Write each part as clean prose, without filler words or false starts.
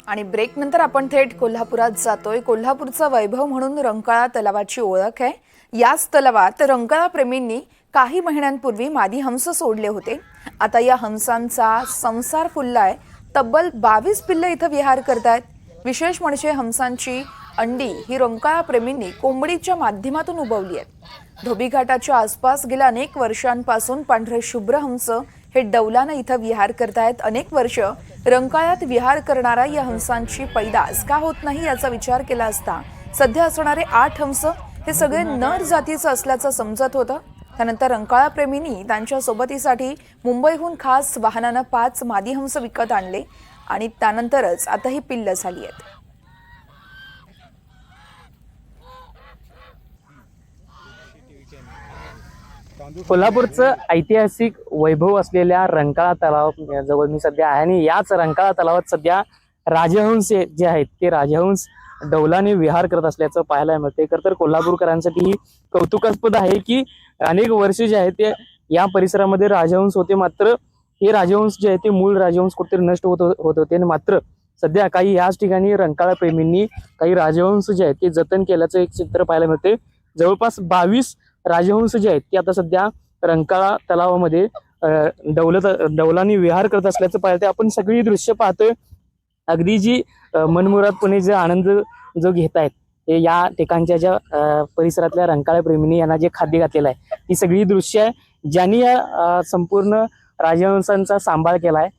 आणि ब्रेक नंतर आपण थेट कोल्हापुरात जातोय। कोल्हापूरचा वैभव म्हणून रंकाळा तलावाची ओळख आहे। याच तलावात रंकाळा प्रेमींनी काही महिन्यांपूर्वी मादी हंस सोडले होते। आता या हंसांचा संसार फुललाय। तब्बल 22 पिल्लं इथं विहार करतायत। विशेष म्हणजे हंसांची अंडी ही रंकाळा प्रेमींनी कोंबडीच्या माध्यमातून उबवली आहेत। धोबीघाटाच्या आसपास गेल्या अनेक वर्षांपासून पांढरे शुभ्र हंस हे डौलाने इथं विहार करतायत। अनेक वर्ष रंकाळ्यात विहार करणारा या हंसांची पैदास का होत नाही याचा विचार केला असता सध्या असणारे 8 हंस हे सगळे नर जातीचे असल्याचं समजत होतं। त्यानंतर रंकाळा प्रेमींनी त्यांच्या सोबतीसाठी मुंबईहून खास वाहनाने 5 मादी हंस विकत आणले आणि त्यानंतरच आता ही पिल्लं झाली आहेत। कोल्हापूरचं ऐतिहासिक वैभव असलेल्या रंकाळा तलाव जवळ मी सध्या आहे आणि याच रंकाळा तलावात सध्या राजहंस जे आहेत ते राजहंस डौलाने विहार करत असल्याचं पाहायला मिळते। तर कोल्हापूरकरांसाठी ही कौतुकास्पद आहे की अनेक वर्ष जे आहेत ते या परिसरामध्ये राजहंस होते, मात्र हे राजहंस जे आहेत ते मूळ राजहंस कुठेतरी नष्ट होत होते आणि मात्र सध्या काही याच ठिकाणी रंकाळा प्रेमींनी काही राजहंस जे आहेत ते जतन केल्याचं एक चित्र पाहायला मिळते। जवळपास 22 राजहंस जे आहेत ते आता सध्या रंकाळा तलावामध्ये डौलाने विहार करत असल्याचं पाहते। आपण सगळी दृश्य पाहतोय, अगदी जी मनमुरादपणे जे आनंद जो घेतायत ते या ठिकाणच्या ज्या परिसरातल्या रंकाळा प्रेमींनी यांना जे खाद्य घातलेलं आहे ती सगळी दृश्य आहे। ज्यांनी या संपूर्ण राजहंसांचा सांभाळ केलाय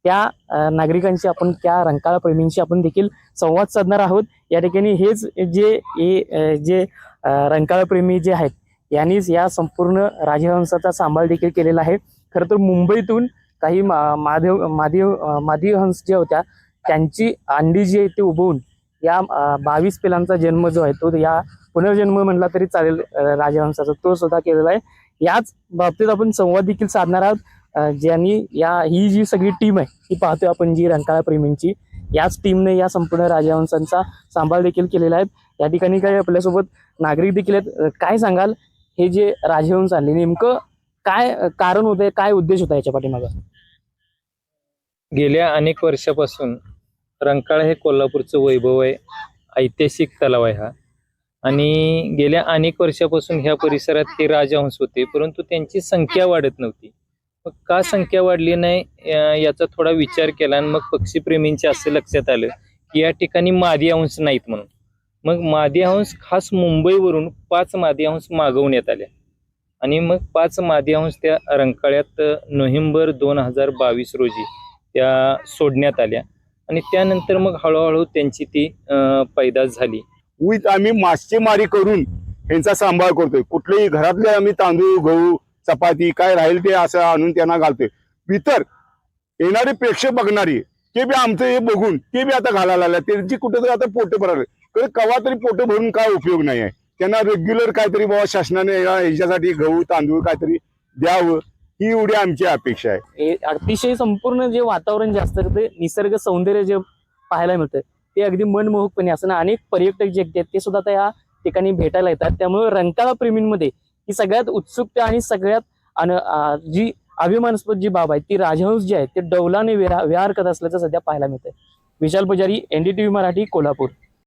त्या नागरिकांशी आपण, त्या रंकाळा प्रेमींशी आपण देखील संवाद साधणार आहोत। या ठिकाणी हेच जे रंकाळा प्रेमी जे आहेत यांनीच या संपूर्ण राजहंसाचा सांभाळ देखील केलेला आहे। खरं तर मुंबईतून काही मादी हंस ज्या होत्या त्यांची अंडी जी आहे ती उबवून या 22 पिलांचा जन्म जो आहे तो या पुनर्जन्म म्हणला तरी चालेल राजहंसाचा, तो सुद्धा केलेला आहे। याच बाबतीत आपण संवाद देखील साधणार आहोत। ज्यांनी ही जी सगळी टीम आहे ती पाहतोय आपण, जी रंकाळा प्रेमींची, याच टीमने या संपूर्ण राजहंसांचा सांभाळ देखील केलेला आहे। या ठिकाणी काही आपल्यासोबत नागरिक देखील आहेत। काय सांगाल, हे जे राजहंस आणले नेमकं काय कारण होते, काय उद्देश होता याच्या पाठीमागे? गेल्या अनेक वर्षापासून रंकाळा हे कोल्हापूरचं वैभव आहे, ऐतिहासिक तलाव आहे हा। आणि गेल्या अनेक वर्षापासून ह्या परिसरात हे राजहंस होते, परंतु त्यांची संख्या वाढत नव्हती। मग का संख्या वाढली नाही याचा थोडा विचार केला आणि मग पक्षीप्रेमींच्या असं लक्षात आलं की या ठिकाणी मादी हंस नाहीत म्हणून। मग मादी हंस खास मुंबईवरून 5 मादी हंस मागवण्यात आल्या आणि मग 5 मादी हंस त्या रंकाळ्यात नोव्हेंबर 2022 रोजी त्या सोडण्यात आल्या आणि त्यानंतर मग हळूहळू त्यांची ती पैदास झाली। आम्ही मासेमारी करून यांचा सांभाळ करतोय। कुठलेही घरातले आम्ही तांदूळ, गहू, चपाती काय राहील ते असं आणून त्यांना घालतोय। इतर येणारे प्रेक्षक बघणारी ते बी आमचं हे बघून ते बी आता घालायला लागले। त्यांची कुठेतरी आता पोटे भरायला, कवा तरी पोटे भरून काय उपयोग नाही आहे। त्यांना रेग्युलर काहीतरी बाबा शासनाने याच्यासाठी गहू तांदूळ काहीतरी द्यावं, ही एवढी आमची अपेक्षा आहे। अतिशय संपूर्ण जे वातावरण जे असतं ते निसर्ग सौंदर्य जे पाहायला मिळतं ते अगदी मनमोहकपणे असं ना, अनेक पर्यटक जे आहेत ते सुद्धा त्या या ठिकाणी भेटायला येतात। त्यामुळे रंकाळा प्रेमींमध्ये ही सगळ्यात उत्सुकता आणि सगळ्यात जी अभिमानास्पद जी बाब आहे ती राजहंस जे आहेत ते डौलाने विहार करत असल्याचं सध्या पाहायला मिळतंय। विशाल पुजारी, NDTV मराठी, कोल्हापूर।